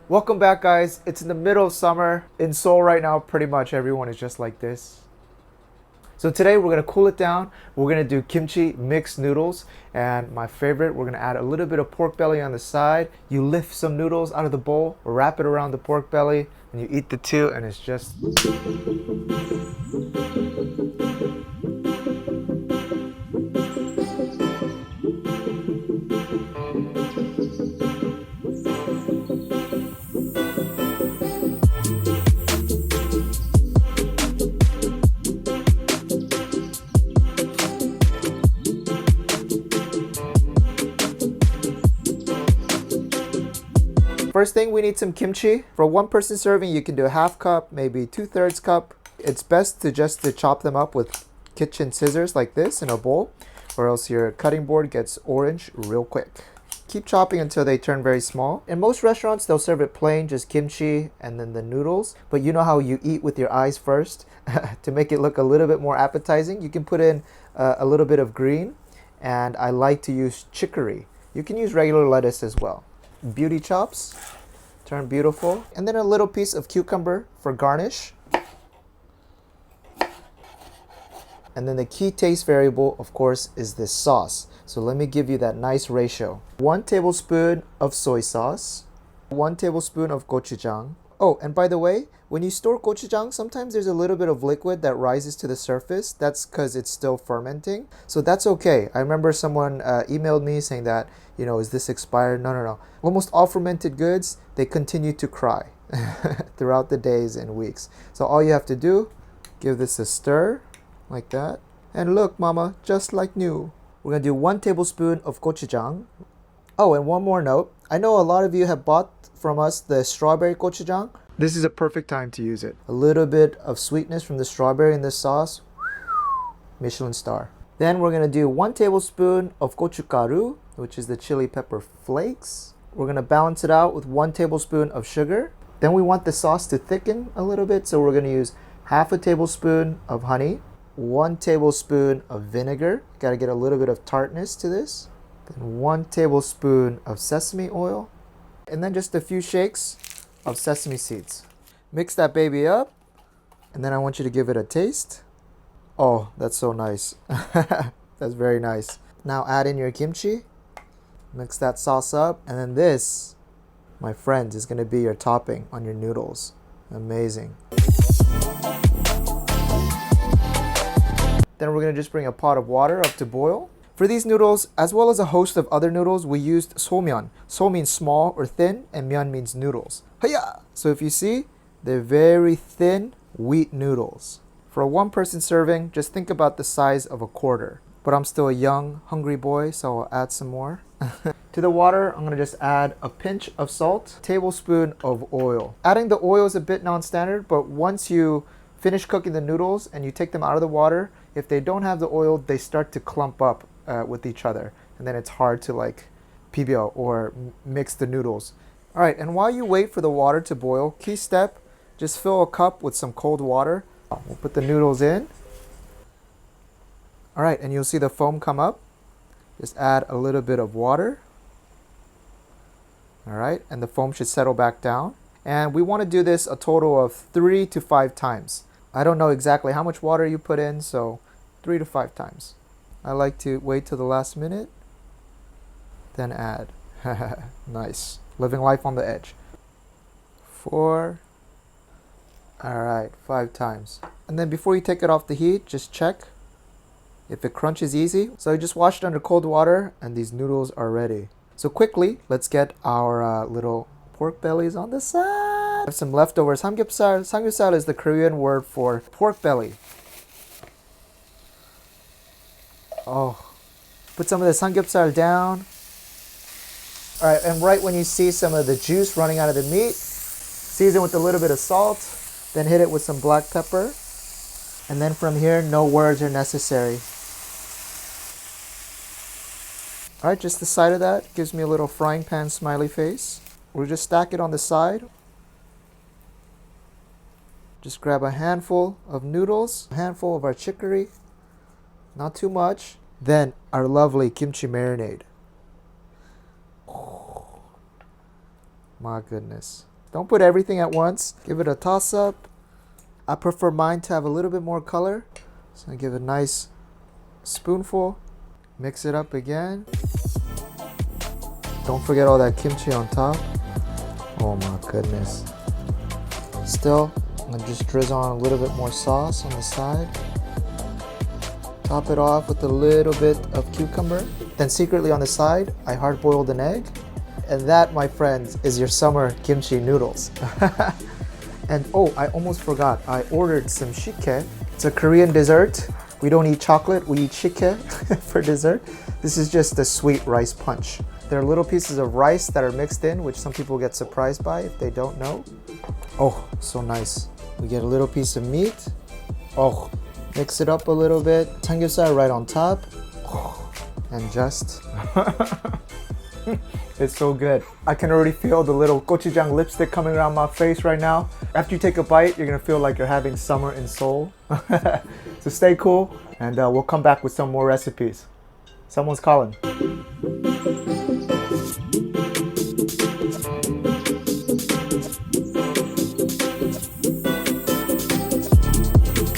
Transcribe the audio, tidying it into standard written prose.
Welcome back, guys. It's in the middle of summer. In Seoul right now, pretty much everyone is just like this. So today we're gonna cool it down. We're gonna do kimchi mixed noodles. And my favorite, we're gonna add a little bit of pork belly on the side. You lift some noodles out of the bowl, wrap it around the pork belly, and you eat the two, and it's just... First thing, we need some kimchi. For one person serving, you can do a half cup, maybe 2/3 cup. It's best to just chop them up with kitchen scissors like this in a bowl, or else your cutting board gets orange real quick. Keep chopping until they turn very small. In most restaurants, they'll serve it plain, just kimchi and then the noodles. But you know how you eat with your eyes first? To make it look a little bit more appetizing, you can put in a little bit of green, and I like to use chicory. You can use regular lettuce as well. Beauty chops, turn beautiful, and then a little piece of cucumber for garnish. And then the key taste variable, of course, is this sauce. So let me give you that nice ratio. 1 tablespoon of soy sauce, 1 tablespoon of gochujang. Oh, and by the way, when you store gochujang, sometimes there's a little bit of liquid that rises to the surface. That's because it's still fermenting. So that's okay. I remember someone emailed me saying that, is this expired? No, no, no. Almost all fermented goods, they continue to cry throughout the days and weeks. So all you have to do, give this a stir like that. And look, mama, just like new. We're gonna do 1 tablespoon of gochujang. Oh, and one more note. I know a lot of you have bought from us the strawberry gochujang. This is a perfect time to use it. A little bit of sweetness from the strawberry in this sauce. Michelin star. Then we're gonna do 1 tablespoon of gochugaru, which is the chili pepper flakes. We're gonna balance it out with 1 tablespoon of sugar. Then we want the sauce to thicken a little bit, so we're gonna use half a tablespoon of honey, 1 tablespoon of vinegar. Gotta get a little bit of tartness to this. Then 1 tablespoon of sesame oil. And then just a few shakes of sesame seeds. Mix that baby up. And then I want you to give it a taste. Oh, that's so nice. That's very nice. Now add in your kimchi. Mix that sauce up. And then this, my friends, is gonna be your topping on your noodles. Amazing. Then we're gonna just bring a pot of water up to boil. For these noodles, as well as a host of other noodles, we used sommyeon. So means small or thin, and myeon means noodles. Hiya! So if you see, they're very thin wheat noodles. For a one-person serving, just think about the size of a quarter. But I'm still a young, hungry boy, so I'll add some more. To the water, I'm gonna just add a pinch of salt, tablespoon of oil. Adding the oil is a bit non-standard, but once you finish cooking the noodles and you take them out of the water, if they don't have the oil, they start to clump up with each other, and then it's hard to pibyo or mix the noodles. All right, and while you wait for the water to boil, key step, just fill a cup with some cold water. We'll put the noodles in. All right, and you'll see the foam come up. Just add a little bit of water. All right, and the foam should settle back down. And we want to do this a total of 3 to 5 times. I don't know exactly how much water you put in, so 3 to 5 times. I like to wait till the last minute, then add. Nice. Living life on the edge. 4. All right, 5 times. And then before you take it off the heat, just check if it crunches easy. So you just wash it under cold water, and these noodles are ready. So quickly, let's get our little pork bellies on the side. I have some leftovers. Samgyeopsal. Samgyeopsal is the Korean word for pork belly. Oh, put some of the samgyeopsal down. All right, and right when you see some of the juice running out of the meat, season with a little bit of salt, then hit it with some black pepper. And then from here, no words are necessary. All right, just the side of that gives me a little frying pan smiley face. We'll just stack it on the side. Just grab a handful of noodles, a handful of our chicory, not too much. Then our lovely kimchi marinade. Oh, my goodness. Don't put everything at once. Give it a toss up. I prefer mine to have a little bit more color. So I give it a nice spoonful. Mix it up again. Don't forget all that kimchi on top. Oh my goodness. Still, I'm gonna just drizzle on a little bit more sauce on the side. Top it off with a little bit of cucumber. Then secretly on the side, I hard-boiled an egg. And that, my friends, is your summer kimchi noodles. And oh, I almost forgot. I ordered some shikke. It's a Korean dessert. We don't eat chocolate, we eat shikke for dessert. This is just a sweet rice punch. There are little pieces of rice that are mixed in, which some people get surprised by if they don't know. Oh, so nice. We get a little piece of meat. Oh, mix it up a little bit. Samgyeopsal right on top. Oh, and just... It's so good. I can already feel the little gochujang lipstick coming around my face right now. After you take a bite, you're gonna feel like you're having summer in Seoul. So stay cool, and we'll come back with some more recipes. Someone's calling.